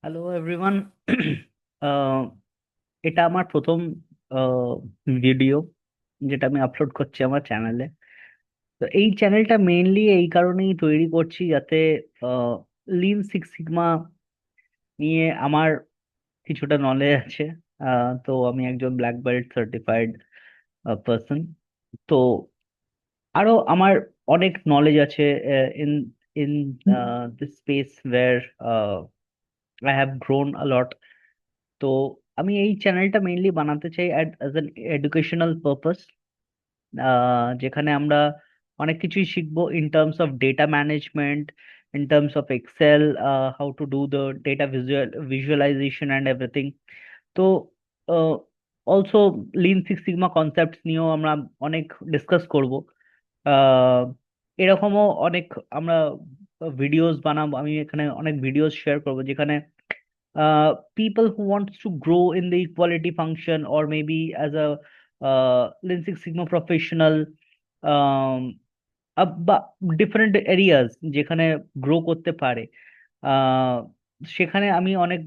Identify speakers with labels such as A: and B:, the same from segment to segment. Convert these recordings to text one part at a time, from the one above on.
A: Hello everyone. এটা আমার প্রথম ভিডিও যেটা আমি আপলোড করছি আমার চ্যানেলে। তো এই চ্যানেলটা মেইনলি এই কারণেই তৈরি করছি যাতে লিন সিক্স সিগমা নিয়ে আমার কিছুটা নলেজ আছে। তো আমি একজন ব্ল্যাক বেল্ট সার্টিফাইড পার্সন। তো আরো আমার অনেক নলেজ আছে in in this space where I have grown a lot. তো আমি এই চ্যানেলটা মেইনলি বানাতে চাই অ্যাজ এন এডুকেশনাল পারপাস, যেখানে আমরা অনেক কিছুই শিখবো in terms of data management, in terms of Excel, how to do the data visualisation and everything. তো also lean six sigma concept নিয়েও আমরা অনেক ডিসকাস করব। আহ, এরকমও অনেক আমরা ভিডিওস বানাবো, আমি এখানে অনেক ভিডিওস শেয়ার করবো যেখানে people who wants to grow in the equality function or maybe as a Lean Six Sigma professional, um, বা ডিফারেন্ট এরিয়াস যেখানে গ্রো করতে পারে, আহ, সেখানে আমি অনেক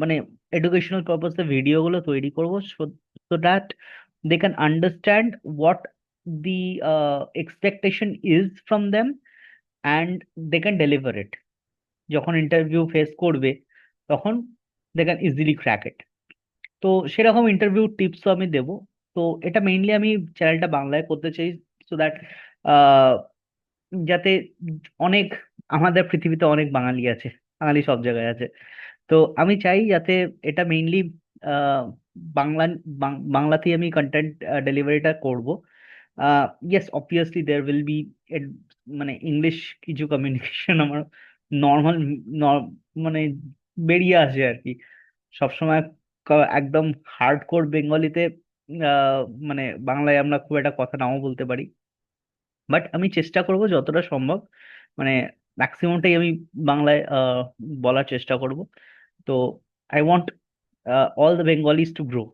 A: মানে এডুকেশনাল পারপাসে ভিডিওগুলো তৈরি করব, so that they can understand what the expectation is from them and they can deliver it. যখন ইন্টারভিউ ফেস করবে তখন দে ক্যান ইজিলি ক্র্যাক ইট। তো সেরকম ইন্টারভিউ টিপসও আমি দেব। তো এটা মেইনলি আমি চ্যানেলটা বাংলায় করতে চাই, সো দ্যাট যাতে অনেক, আমাদের পৃথিবীতে অনেক বাঙালি আছে, বাঙালি সব জায়গায় আছে। তো আমি চাই যাতে এটা মেইনলি বাংলা বাংলাতেই আমি কন্টেন্ট ডেলিভারিটা করব। Yes, obviously there will be মানে ইংলিশ কিছু কমিউনিকেশন আমার নর্মাল মানে বেরিয়ে আসে আর কি। সবসময় একদম হার্ড কোর বেঙ্গলিতে, আহ, মানে বাংলায় আমরা খুব একটা কথা নাও বলতে পারি, বাট আমি চেষ্টা করব যতটা সম্ভব, মানে ম্যাক্সিমামটাই আমি বাংলায় বলার চেষ্টা করব। তো I want all the Bengalis to grow.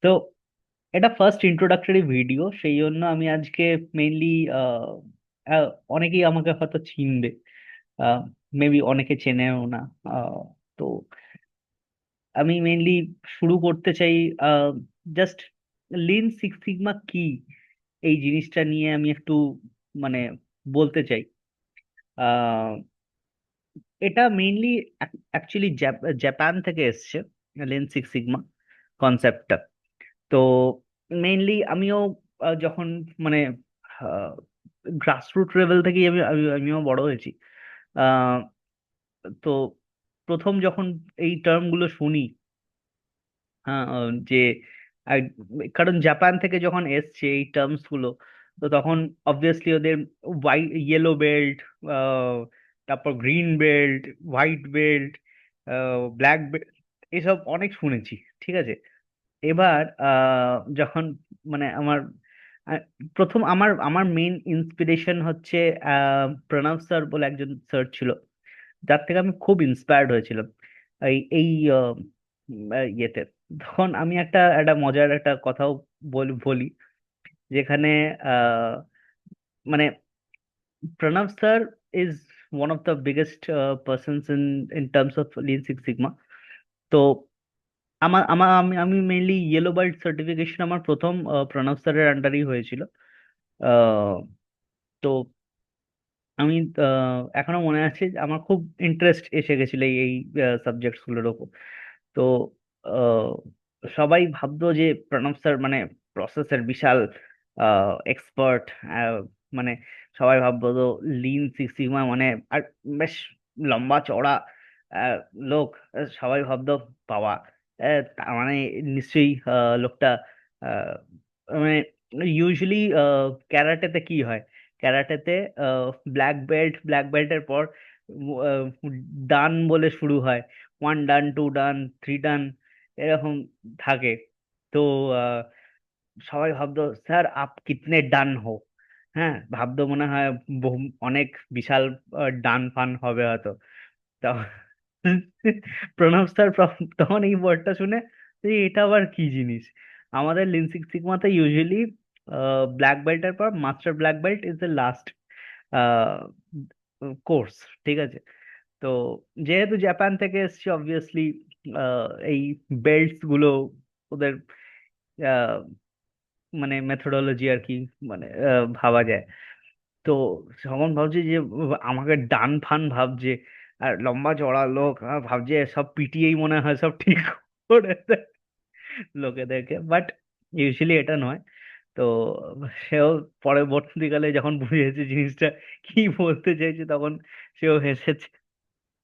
A: তো এটা ফার্স্ট ইন্ট্রোডাক্টরি ভিডিও, সেই জন্য আমি আজকে মেইনলি, অনেকেই আমাকে হয়তো চিনবে, মেবি অনেকে চেনেও না। আহ, তো আমি মেইনলি শুরু করতে চাই জাস্ট লিন সিক্স সিগমা কি, এই জিনিসটা নিয়ে আমি একটু মানে বলতে চাই। আহ, এটা মেইনলি অ্যাকচুয়ালি জাপান থেকে এসছে লিন সিক্স সিগমা কনসেপ্টটা। তো মেইনলি আমিও যখন মানে গ্রাসরুট লেভেল থেকেই আমিও বড় হয়েছি। আহ, তো প্রথম যখন এই টার্ম গুলো শুনি, হ্যাঁ, যে আহ, কারণ জাপান থেকে যখন এসছে এই টার্মস গুলো, তো তখন অবভিয়াসলি ওদের হোয়াইট ইয়েলো বেল্ট, তারপর green belt, white belt, black belt, এসব অনেক শুনেছি। ঠিক আছে, এবার যখন মানে আমার আহ, প্রথম আমার আমার মেইন ইন্সপিরেশন হচ্ছে প্রণব স্যার বলে একজন স্যার ছিল, যার থেকে আমি খুব ইন্সপায়ার্ড হয়েছিলাম এই এই ইয়েতে। তখন আমি একটা একটা মজার একটা কথাও বলি বলি, যেখানে আহ, মানে Pranab sir is one of the biggest persons in in terms of lean six sigma. তো আমার আমার আমি আমি মেইনলি ইয়েলো বেল্ট সার্টিফিকেশন আমার প্রথম প্রণব স্যারের আন্ডারেই হয়েছিল। আহ, তো আমি এখনো মনে আছে যে আমার খুব ইন্টারেস্ট এসে গেছিল এই সাবজেক্টস গুলোর ওপর। তো আহ, সবাই ভাবতো যে প্রণব স্যার মানে প্রসেসের বিশাল এক্সপার্ট, মানে সবাই ভাবতো তো লিন সিক্স সিগমা মানে, আর বেশ লম্বা চওড়া আহ, লোক, সবাই ভাবতো বাবা, তার মানে নিশ্চয়ই লোকটা আহ, মানে ইউজুয়ালি ক্যারাটেতে কি হয়, ক্যারাটেতে ব্ল্যাক বেল্টের পর আহ, ডান বলে শুরু হয়, ওয়ান ডান, টু ডান, থ্রি ডান, এরকম থাকে। তো আহ, সবাই ভাবতো স্যার আপ কিতনে ডান হো। হ্যাঁ, ভাবতো মনে হয় অনেক বিশাল ডান ফান হবে হয়তো। তো প্রণব স্যার তখন এই ওয়ার্ডটা শুনে যে এটা আবার কি জিনিস। আমাদের লিন সিক্স সিগমাতে ইউজুয়ালি ব্ল্যাক বেল্টের পর master black belt is the last course. ঠিক আছে, তো যেহেতু জাপান থেকে এসছে অবভিয়াসলি এই বেল্টস গুলো ওদের আহ, মানে মেথোডোলজি আর কি, মানে ভাবা যায়। তো তখন ভাবছি যে আমাকে ডান ফান ভাবছে, আর লম্বা চড়া লোক ভাবছে সব পিটিয়েই মনে হয় সব ঠিক করে দেয় লোকেদেরকে, বাট ইউজুয়ালি এটা নয়। তো সেও পরবর্তীকালে যখন বুঝেছে জিনিসটা কি বলতে চাইছে, তখন সেও হেসেছে।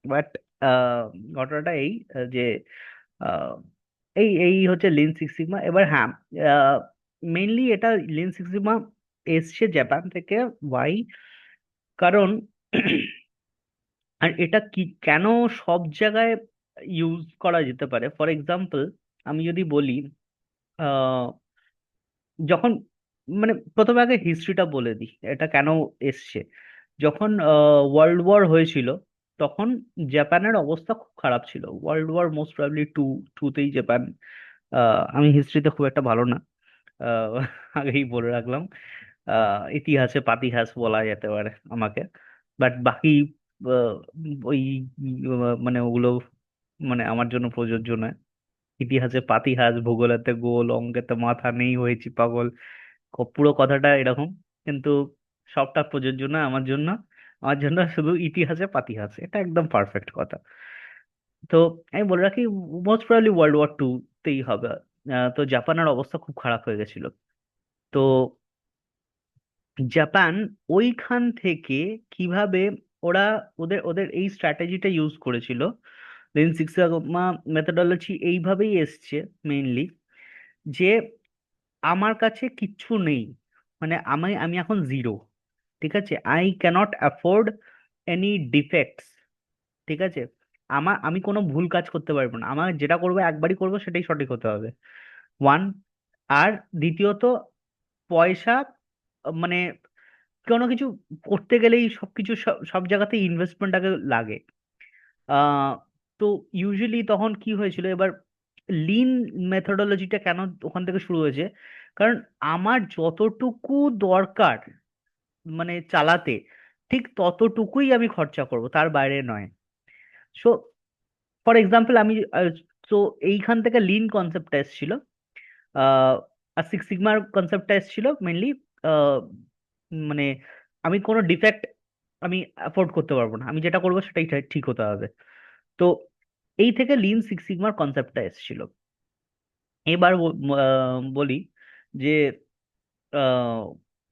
A: বাট ঘটনাটা এই যে আহ, এই এই হচ্ছে লিন সিক্স সিগমা। এবার হ্যাঁ, মেইনলি এটা লিন সিক্স সিগমা এসছে জাপান থেকে। ওয়াই? কারণ আর এটা কি কেন সব জায়গায় ইউজ করা যেতে পারে, ফর এক্সাম্পল আমি যদি বলি, আহ, যখন মানে প্রথমে আগে হিস্ট্রিটা বলে দিই এটা কেন এসছে। যখন ওয়ার্ল্ড ওয়ার হয়েছিল, তখন জাপানের অবস্থা খুব খারাপ ছিল। ওয়ার্ল্ড ওয়ার মোস্ট প্রবাবলি টুতেই জাপান, আমি হিস্ট্রিতে খুব একটা ভালো না, আহ, আগেই বলে রাখলাম। ইতিহাসে পাতিহাস বলা যেতে পারে আমাকে, বাট বাকি আহ, ওই মানে ওগুলো মানে আমার জন্য প্রযোজ্য নয়। ইতিহাসে পাতিহাস, ভূগোলেতে গোল, অঙ্কেতে মাথা নেই হয়েছি পাগল, পুরো কথাটা এরকম। কিন্তু সবটা প্রযোজ্য না আমার জন্য। আমার জন্য শুধু ইতিহাসে পাতিহাস, এটা একদম পারফেক্ট কথা। তো আমি বলে রাখি, মোস্ট প্রবাবলি ওয়ার্ল্ড ওয়ার তেই হবে। তো জাপানের অবস্থা খুব খারাপ হয়ে গেছিল। তো জাপান ওইখান থেকে কিভাবে ওরা ওদের ওদের এই স্ট্র্যাটেজিটা ইউজ করেছিল, লিন সিক্স সিগমা মেথোডলজি এইভাবেই এসছে মেইনলি, যে আমার কাছে কিচ্ছু নেই, মানে আমি আমি এখন জিরো, ঠিক আছে, I can't afford any defects, ঠিক আছে, আমি কোনো ভুল কাজ করতে পারবো না, আমার যেটা করবো একবারই করবো, সেটাই সঠিক হতে হবে। ওয়ান। আর দ্বিতীয়ত, পয়সা মানে কোনো কিছু করতে গেলেই সবকিছু সব জায়গাতেই ইনভেস্টমেন্ট আগে লাগে। আহ তো ইউজুয়ালি তখন কি হয়েছিল, এবার লিন মেথোডোলজিটা কেন ওখান থেকে শুরু হয়েছে, কারণ আমার যতটুকু দরকার মানে চালাতে, ঠিক ততটুকুই আমি খরচা করব, তার বাইরে নয়। সো ফর এক্সাম্পল আমি তো এইখান থেকে লিন কনসেপ্টটা এসেছিল। আহ, আর সিক্স সিগমার কনসেপ্টটা এসেছিল মেনলি মানে আমি কোনো ডিফেক্ট আমি অ্যাফোর্ড করতে পারবো না, আমি যেটা করবো সেটাই ঠিক হতে হবে। তো এই থেকে লিন সিক্স সিগমার কনসেপ্টটা এসেছিল। এবার বলি যে আহ,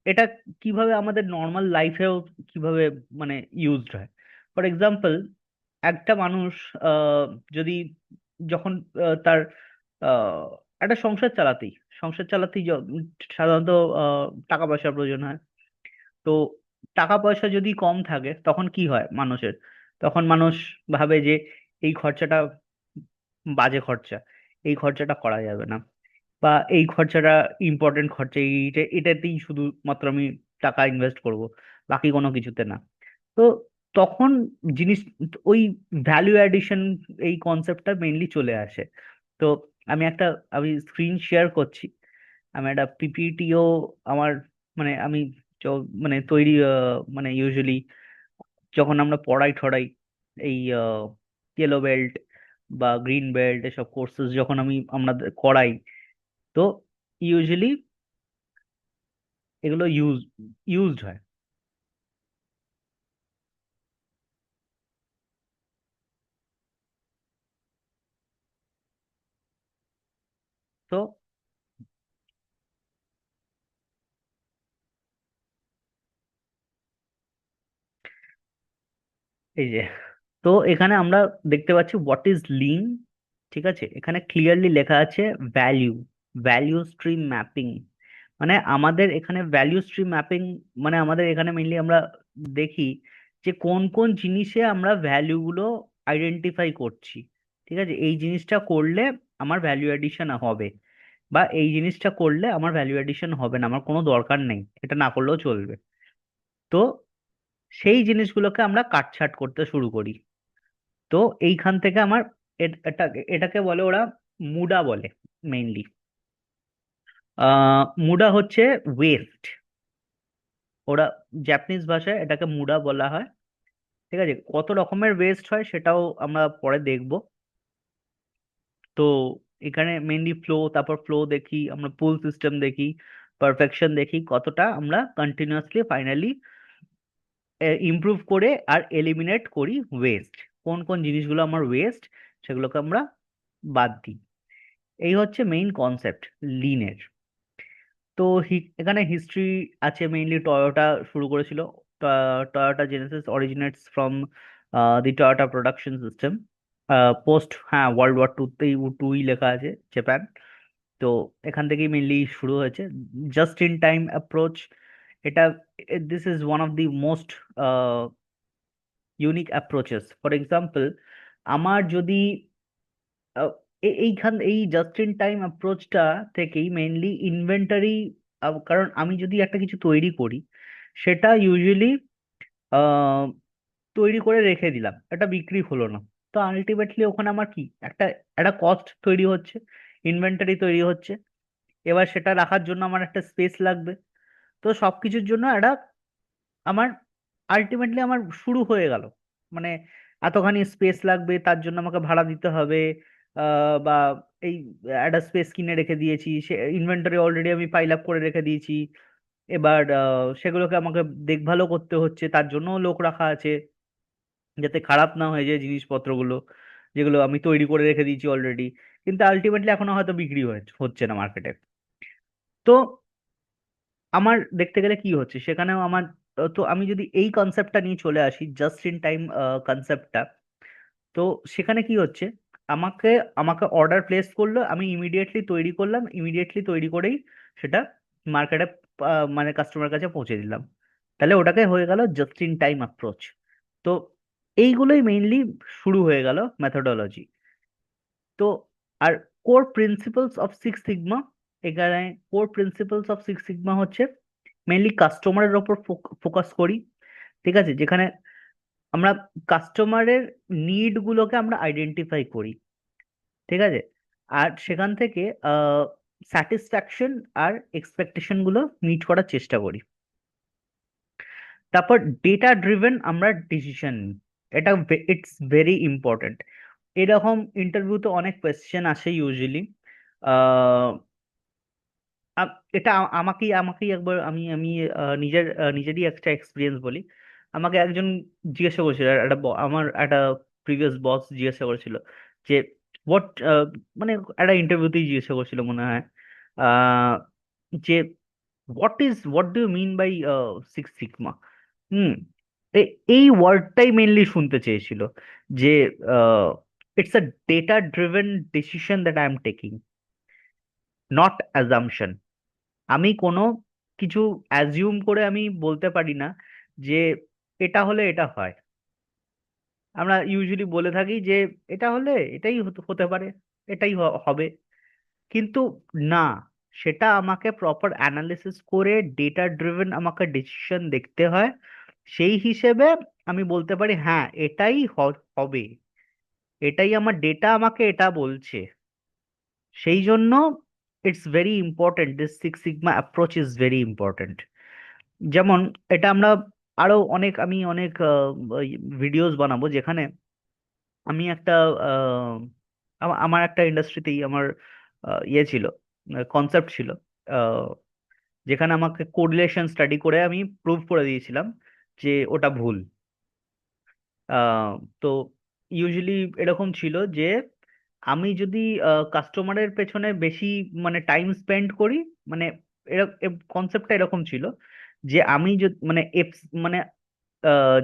A: এটা কিভাবে আমাদের নর্মাল লাইফেও কিভাবে মানে ইউজড হয়। ফর এক্সাম্পল, একটা মানুষ আহ, যদি যখন তার আহ, একটা সংসার চালাতেই সাধারণত টাকা পয়সার প্রয়োজন হয়। তো টাকা পয়সা যদি কম থাকে তখন কি হয় মানুষের, তখন মানুষ ভাবে যে এই খরচাটা বাজে খরচা, এই খরচাটা করা যাবে না, বা এই খরচাটা ইম্পর্টেন্ট খরচা, এটাতেই শুধুমাত্র আমি টাকা ইনভেস্ট করব, বাকি কোনো কিছুতে না। তো তখন জিনিস ওই ভ্যালু অ্যাডিশন এই কনসেপ্টটা মেইনলি চলে আসে। তো আমি একটা আমি স্ক্রিন শেয়ার করছি, আমি একটা পিপিটিও আমার মানে আমি মানে তৈরি মানে ইউজুয়ালি যখন আমরা পড়াই ঠড়াই এই ইয়েলো বেল্ট বা গ্রিন বেল্ট এসব কোর্সেস যখন আমরা করাই, তো ইউজুয়ালি এগুলো ইউজড হয়। তো এই যে, তো এখানে আমরা দেখতে পাচ্ছি হোয়াট ইজ লিন, ঠিক আছে, এখানে ক্লিয়ারলি লেখা আছে ভ্যালু, ভ্যালু স্ট্রিম ম্যাপিং। মানে আমাদের এখানে ভ্যালু স্ট্রিম ম্যাপিং, মানে আমাদের এখানে মেইনলি আমরা দেখি যে কোন কোন জিনিসে আমরা ভ্যালু গুলো আইডেন্টিফাই করছি, ঠিক আছে, এই জিনিসটা করলে আমার ভ্যালু এডিশন হবে, বা এই জিনিসটা করলে আমার ভ্যালু এডিশন হবে না, আমার কোনো দরকার নেই, এটা না করলেও চলবে। তো সেই জিনিসগুলোকে আমরা কাটছাঁট করতে শুরু করি। তো এইখান থেকে আমার এটাকে বলে ওরা মুডা বলে মেইনলি। মুডা হচ্ছে ওয়েস্ট, ওরা জাপানিজ ভাষায় এটাকে মুডা বলা হয়। ঠিক আছে, কত রকমের ওয়েস্ট হয় সেটাও আমরা পরে দেখব। তো এখানে মেইনলি ফ্লো, তারপর ফ্লো দেখি, আমরা পুল সিস্টেম দেখি, পারফেকশন দেখি, কতটা আমরা কন্টিনিউয়াসলি ফাইনালি ইমপ্রুভ করে আর এলিমিনেট করি ওয়েস্ট, কোন কোন জিনিসগুলো আমার ওয়েস্ট সেগুলোকে আমরা বাদ দিই। এই হচ্ছে মেইন কনসেপ্ট লিনের। তো এখানে হিস্ট্রি আছে, মেইনলি টয়োটা শুরু করেছিল। Toyota Genesis originates from the Toyota production system post, হ্যাঁ, ওয়ার্ল্ড ওয়ার 2তেই টুই লেখা আছে, জাপান। তো এখান থেকেই মেইনলি শুরু হয়েছে জাস্ট ইন টাইম অ্যাপ্রোচ। এটা, this is one of the most unique approaches. For example, আমার যদি আহ, এই জাস্ট ইন টাইম অ্যাপ্রোচটা থেকেই মেইনলি ইনভেন্টরি, কারণ আমি যদি একটা কিছু তৈরি করি, সেটা ইউজুয়ালি তৈরি করে রেখে দিলাম, এটা বিক্রি হলো না, তো আলটিমেটলি ওখানে আমার কি একটা একটা কস্ট তৈরি হচ্ছে, ইনভেন্টরি তৈরি হচ্ছে। এবার সেটা রাখার জন্য আমার একটা স্পেস লাগবে। তো সবকিছুর জন্য একটা আমার আলটিমেটলি আমার শুরু হয়ে গেল, মানে এতখানি স্পেস লাগবে, তার জন্য আমাকে ভাড়া দিতে হবে। বা এই একটা স্পেস কিনে রেখে দিয়েছি, সে ইনভেন্টরি অলরেডি আমি পাইল আপ করে রেখে দিয়েছি। এবার সেগুলোকে আমাকে দেখভালও করতে হচ্ছে, তার জন্য লোক রাখা আছে, যাতে খারাপ না হয়ে যায় জিনিসপত্রগুলো, যেগুলো আমি তৈরি করে রেখে দিয়েছি অলরেডি, কিন্তু আলটিমেটলি এখনো হয়তো বিক্রি হচ্ছে না মার্কেটে। তো আমার দেখতে গেলে কি হচ্ছে সেখানেও আমার, তো আমি যদি এই কনসেপ্টটা নিয়ে চলে আসি, জাস্ট ইন টাইম কনসেপ্টটা, তো সেখানে কি হচ্ছে, আমাকে আমাকে অর্ডার প্লেস করলো, আমি ইমিডিয়েটলি তৈরি করলাম, ইমিডিয়েটলি তৈরি করেই সেটা মার্কেটে মানে কাস্টমার কাছে পৌঁছে দিলাম। তাহলে ওটাকে হয়ে গেল জাস্ট ইন টাইম অ্যাপ্রোচ। তো এইগুলোই মেইনলি শুরু হয়ে গেল মেথোডোলজি। তো আর core principles of six sigma, এখানে core principles of six sigma হচ্ছে মেইনলি কাস্টমারের ওপর ফোকাস করি। ঠিক আছে, যেখানে আমরা কাস্টমারের নিড গুলোকে আমরা আইডেন্টিফাই করি। ঠিক আছে, আর সেখান থেকে স্যাটিসফ্যাকশন আর এক্সপেকটেশন গুলো মিট করার চেষ্টা করি। তারপর ডেটা ড্রিভেন আমরা ডিসিশন নিই। এটা ইটস ভেরি ইম্পর্ট্যান্ট। এরকম ইন্টারভিউতে অনেক কোয়েশ্চেন আসে ইউজুয়ালি। এটা আমাকেই আমাকেই একবার আমি আমি নিজেরই একটা এক্সপিরিয়েন্স বলি। আমাকে একজন জিজ্ঞাসা করেছিল, আমার একটা প্রিভিয়াস বস জিজ্ঞাসা করেছিল যে হোয়াট, মানে একটা ইন্টারভিউতেই জিজ্ঞাসা করেছিল মনে হয়, আহ, যে what do you mean by six sigma. হুম, এই ওয়ার্ডটাই মেনলি শুনতে চেয়েছিল, যে it's a data driven decision that I am taking, not assumption. আমি কোনো কিছু অ্যাজিউম করে আমি বলতে পারি না যে এটা হলে এটা হয়। আমরা ইউজুয়ালি বলে থাকি যে এটা হলে এটাই হতে পারে, এটাই হবে, কিন্তু না, সেটা আমাকে প্রপার অ্যানালিসিস করে ডেটা ড্রিভেন আমাকে ডিসিশন দেখতে হয়। সেই হিসেবে আমি বলতে পারি হ্যাঁ এটাই হবে, এটাই আমার ডেটা আমাকে এটা বলছে। সেই জন্য it's very important, this six sigma approach is very important. যেমন এটা আমরা আরো অনেক, আমি অনেক ভিডিওস বানাবো যেখানে আমি একটা আমার একটা ইন্ডাস্ট্রিতেই আমার ইয়ে ছিল, কনসেপ্ট ছিল, আহ, যেখানে আমাকে কোরিলেশন স্টাডি করে আমি প্রুভ করে দিয়েছিলাম যে ওটা ভুল। আহ, তো ইউজুয়ালি এরকম ছিল যে আমি যদি কাস্টমারের পেছনে বেশি মানে টাইম স্পেন্ড করি, মানে কনসেপ্টটা এরকম ছিল যে আমি যদি মানে মানে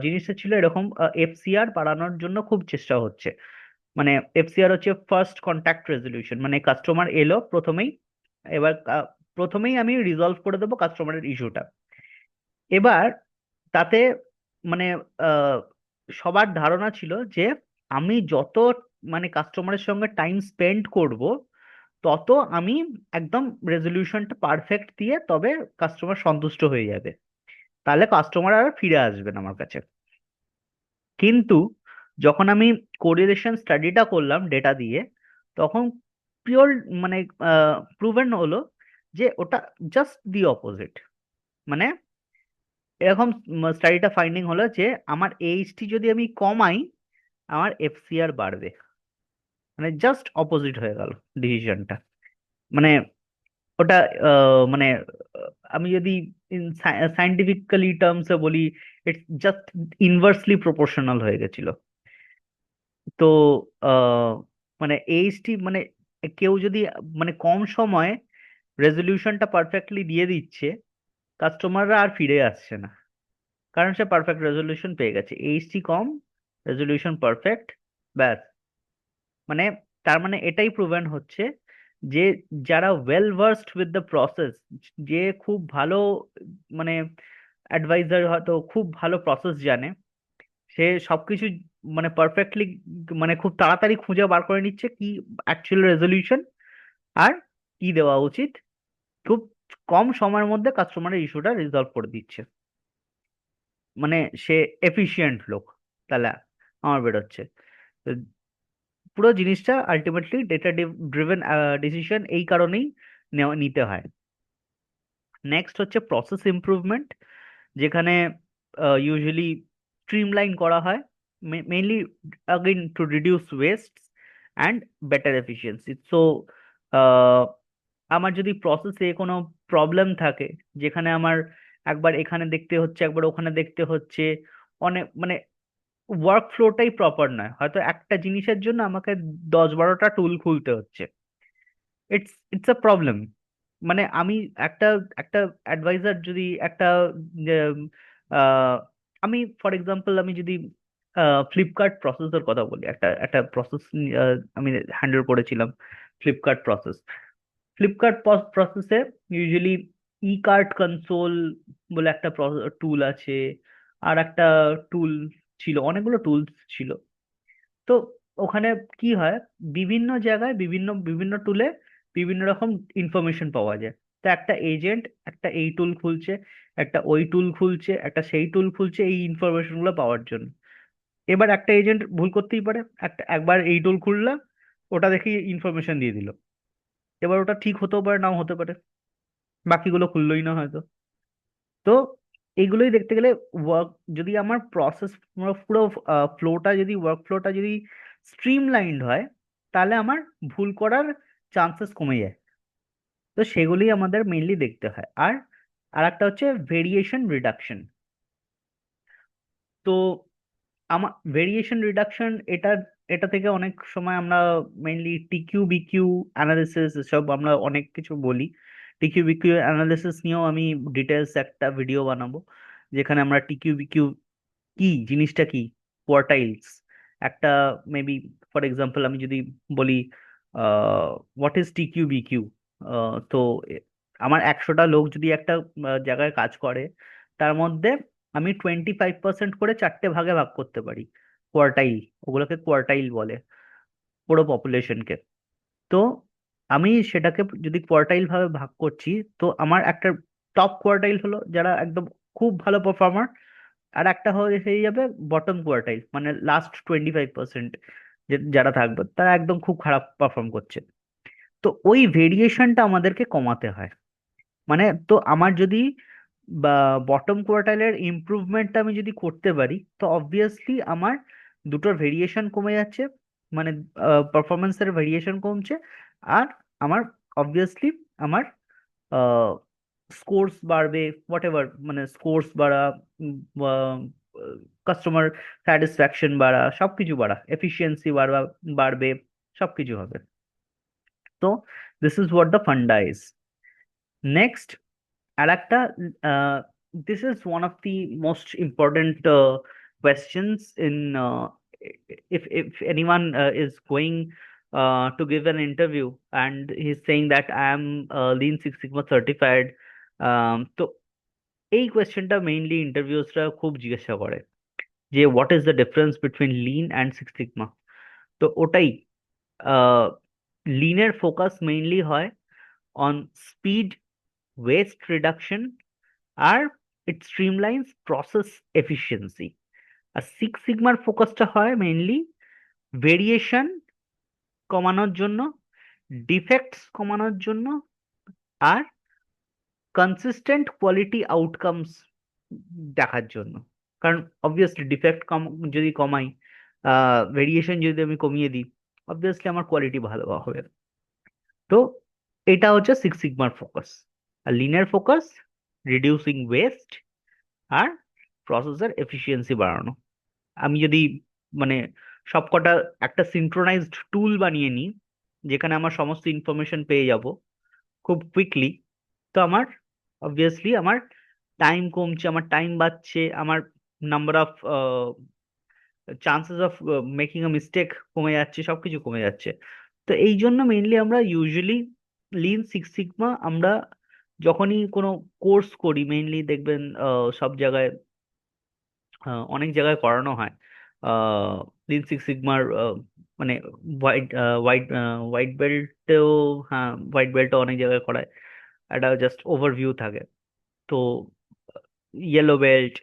A: জিনিসটা ছিল এরকম, এফসিআর বাড়ানোর জন্য খুব চেষ্টা হচ্ছে। মানে এফসিআর হচ্ছে ফার্স্ট কন্ট্যাক্ট রেজলিউশন, মানে কাস্টমার এলো প্রথমেই, এবার প্রথমেই আমি রিজলভ করে দেবো কাস্টমারের ইস্যুটা। এবার তাতে মানে আহ, সবার ধারণা ছিল যে আমি যত মানে কাস্টমারের সঙ্গে টাইম স্পেন্ড করব, তত আমি একদম রেজলিউশনটা পারফেক্ট দিয়ে তবে কাস্টমার সন্তুষ্ট হয়ে যাবে, তাহলে কাস্টমার আর ফিরে আসবে না আমার কাছে। কিন্তু যখন আমি কোরিলেশন স্টাডিটা করলাম ডেটা দিয়ে, তখন পিওর মানে প্রুভেন হলো যে ওটা জাস্ট দি অপোজিট। মানে এরকম স্টাডিটা ফাইন্ডিং হলো যে আমার এইচটি যদি আমি কমাই আমার এফসিআর বাড়বে। মানে জাস্ট অপোজিট হয়ে গেল ডিসিশনটা। মানে ওটা মানে আমি যদি সাইন্টিফিক্যালি টার্মসে বলি, ইটস জাস্ট ইনভার্সলি প্রপোর্শনাল হয়ে গেছিল। তো আহ, মানে এইচটি মানে কেউ যদি মানে কম সময়ে রেজলিউশনটা পারফেক্টলি দিয়ে দিচ্ছে, কাস্টমাররা আর ফিরে আসছে না, কারণ সে পারফেক্ট রেজলিউশন পেয়ে গেছে। এইচটি কম, রেজলিউশন পারফেক্ট, ব্যাস। মানে তার মানে এটাই প্রুভেন হচ্ছে যে যারা well versed with the process, যে খুব ভালো মানে অ্যাডভাইজার, হয়তো খুব ভালো প্রসেস জানে, সে সবকিছু মানে পারফেক্টলি মানে খুব তাড়াতাড়ি খুঁজে বার করে নিচ্ছে কি অ্যাকচুয়াল রেজলিউশন আর কি দেওয়া উচিত, খুব কম সময়ের মধ্যে কাস্টমারের ইস্যুটা রিজলভ করে দিচ্ছে। মানে সে এফিশিয়েন্ট লোক, তাহলে আমার বেরোচ্ছে। তো পুরো জিনিসটা আলটিমেটলি ডেটা ড্রিভেন ডিসিশন এই কারণেই নিতে হয়। নেক্সট হচ্ছে প্রসেস ইমপ্রুভমেন্ট, যেখানে ইউজুয়ালি স্ট্রিমলাইন করা হয়, mainly again to reduce West and better efficiency. So আমার যদি প্রসেসে কোনো প্রবলেম থাকে, যেখানে আমার একবার এখানে দেখতে হচ্ছে একবার ওখানে দেখতে হচ্ছে, অনেক মানে ওয়ার্ক ফ্লোটাই প্রপার নয়, হয়তো একটা জিনিসের জন্য আমাকে 10-12টা টুল খুলতে হচ্ছে, ইটস আ প্রবলেম। মানে আমি একটা একটা অ্যাডভাইজার যদি একটা উম, আহ, আমি ফর এক্সাম্পল আমি যদি ফ্লিপকার্ট প্রসেসের কথা বলি, একটা একটা প্রসেস আমি হ্যান্ডেল করেছিলাম, ফ্লিপকার্ট প্রসেস। ফ্লিপকার্ট প্রসেসে ইউজুয়ালি ই কার্ট কনসোল বলে একটা টুল আছে, আর একটা টুল ছিল, অনেকগুলো টুলস ছিল। তো ওখানে কি হয়, বিভিন্ন জায়গায় বিভিন্ন বিভিন্ন টুলে বিভিন্ন রকম ইনফরমেশন পাওয়া যায়। তো একটা এজেন্ট একটা এই টুল খুলছে, একটা ওই টুল খুলছে, একটা সেই টুল খুলছে এই ইনফরমেশন গুলো পাওয়ার জন্য। এবার একটা এজেন্ট ভুল করতেই পারে, একবার এই টুল খুললাম, ওটা দেখি ইনফরমেশন দিয়ে দিল, এবার ওটা ঠিক হতেও পারে নাও হতে পারে, বাকিগুলো খুললোই না হয়তো। তো এইগুলোই দেখতে গেলে ওয়ার্ক, যদি আমার প্রসেস পুরো ফ্লোটা যদি ওয়ার্ক ফ্লোটা যদি স্ট্রিমলাইন্ড হয়, তাহলে আমার ভুল করার চান্সেস কমে যায়। তো সেগুলি আমাদের মেইনলি দেখতে হয়। আর আর একটা হচ্ছে ভেরিয়েশন রিডাকশন। তো আমার ভেরিয়েশন রিডাকশন, এটা এটা থেকে অনেক সময় আমরা মেইনলি টিকিউ বিকিউ অ্যানালিসিস এসব আমরা অনেক কিছু বলি। টিকিউ বিকিউ অ্যানালিসিস নিয়েও আমি ডিটেলস একটা ভিডিও বানাবো, যেখানে আমরা টিকিউ বিকিউ কি জিনিসটা কি, কোয়ার্টাইলস একটা, মেবি ফর এক্সাম্পল আমি যদি বলি হোয়াট ইজ টিকিউ বিকিউ। তো আমার 100টা লোক যদি একটা জায়গায় কাজ করে, তার মধ্যে আমি 25% করে 4টে ভাগে ভাগ করতে পারি, কোয়ার্টাইল, ওগুলোকে কোয়ার্টাইল বলে পুরো পপুলেশনকে। তো আমি সেটাকে যদি কোয়ার্টাইল ভাবে ভাগ করছি, তো আমার একটা টপ কোয়ার্টাইল হলো যারা একদম খুব ভালো পারফর্মার, আর একটা হয়ে যাবে বটম কোয়ার্টাইল, মানে লাস্ট 25% যারা থাকবে তারা একদম খুব খারাপ পারফর্ম করছে। তো ওই ভেরিয়েশনটা আমাদেরকে কমাতে হয়। মানে তো আমার যদি বা বটম কোয়ার্টাইলের ইমপ্রুভমেন্টটা আমি যদি করতে পারি, তো অবভিয়াসলি আমার দুটোর ভেরিয়েশন কমে যাচ্ছে, মানে পারফরমেন্সের ভেরিয়েশন কমছে। আর আমার অবভিয়াসলি আমার স্কোর্স বাড়বে, হোয়াট এভার, মানে স্কোর্স বাড়া, কাস্টমার স্যাটিসফ্যাকশন বাড়া, সবকিছু বাড়া, এফিসিয়েন্সি বাড়বে, সবকিছু হবে। তো this is what the funda is. Next আর একটা, this is one of the most important questions in if anyone is going to give an interview and he's saying that I am Lean Six Sigma certified, তো এই কোয়েশ্চেনটা mainly ইন্টারভিউসরা খুব জিজ্ঞাসা করে যে what is the difference between lean and six sigma. তো ওটাই, লিনের ফোকাস মেইনলি হয় অন স্পিড, ওয়েস্ট রিডাকশন, আর ইট স্ট্রিমলাইন্স প্রসেস এফিসিয়েন্সি। আর সিক্স সিগমার ফোকাসটা হয় মেইনলি ভেরিয়েশন কমানোর জন্য, ডিফেক্টস কমানোর জন্য, আর কনসিস্টেন্ট কোয়ালিটি আউটকামস দেখার জন্য। কারণ অবভিয়াসলি ডিফেক্ট কম যদি কমাই, ভেরিয়েশন যদি আমি কমিয়ে দিই, অবভিয়াসলি আমার কোয়ালিটি ভালো হবে। তো এটা হচ্ছে সিক্স সিগমার ফোকাস। আর লিনের ফোকাস রিডিউসিং ওয়েস্ট আর প্রসেসর এফিসিয়েন্সি বাড়ানো। আমি যদি মানে সবকটা একটা সিনক্রোনাইজড টুল বানিয়ে নিই, যেখানে আমার সমস্ত ইনফরমেশন পেয়ে যাব খুব কুইকলি, তো আমার অবভিয়াসলি আমার টাইম কমছে, আমার টাইম বাঁচছে, আমার number of chances of making a mistake কমে যাচ্ছে, সবকিছু কমে যাচ্ছে। তো এই জন্য মেইনলি আমরা ইউজুয়ালি লিন সিক্স সিগমা আমরা যখনই কোনো কোর্স করি, মেইনলি দেখবেন সব জায়গায় অনেক জায়গায় করানো হয় লিন সিক্স সিগমার, মানে হোয়াইট হোয়াইট হোয়াইট বেল্টেও, হ্যাঁ হোয়াইট বেল্টও অনেক জায়গায় করায়, একটা জাস্ট ওভারভিউ থাকে। তো yellow belt,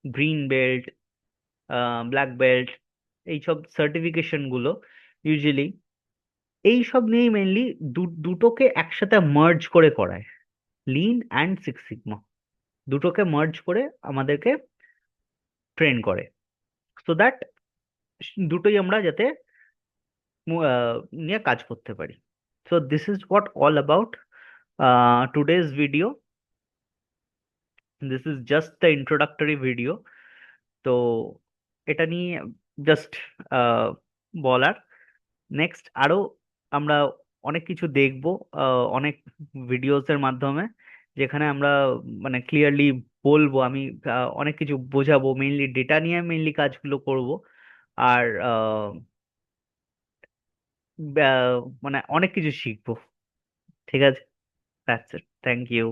A: green belt, black belt, এইসব সার্টিফিকেশন গুলো ইউজুয়ালি এইসব নিয়েই মেনলি দুটোকে একসাথে মার্জ করে করায়, লিন অ্যান্ড সিক্স সিগমা দুটোকে মার্জ করে আমাদেরকে ট্রেন করে, সো দ্যাট দুটোই আমরা যাতে নিয়ে কাজ করতে পারি। So this is what all about today's video. This is just the introductory video. তো এটা নিয়ে জাস্ট বলার, নেক্সট আরো আমরা অনেক কিছু দেখব অনেক ভিডিওস এর মাধ্যমে, যেখানে আমরা মানে ক্লিয়ারলি বলবো, আমি অনেক কিছু বোঝাবো, মেইনলি ডেটা নিয়ে মেইনলি কাজগুলো করব। আর মানে অনেক কিছু শিখবো। ঠিক আছে, দ্যাটস ইট, থ্যাংক ইউ।